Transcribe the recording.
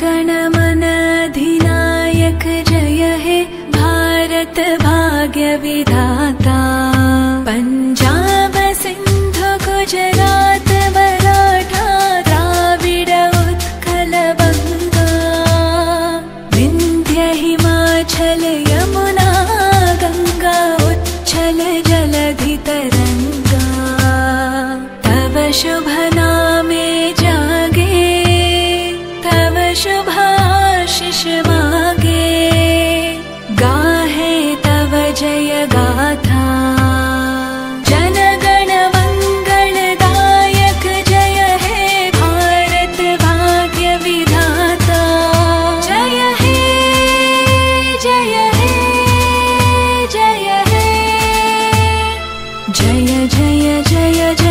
गण मन अधिनायक जय हे भारत भाग्य विधाता। पंजाब सिंधु गुजरात मराठा द्राविड उत्कल बंगा। विंध्य हिमाचल यमुना गंगा उच्छल जलधि तरंगा। तव शुभ नामे जागे तव शुभ आशीष मागे। गाहे तव जय गाथा जन गण मंगलदायक जय हे भारत भाग्य विधाता। जय हे जय हे जय हे जय जय जय जय।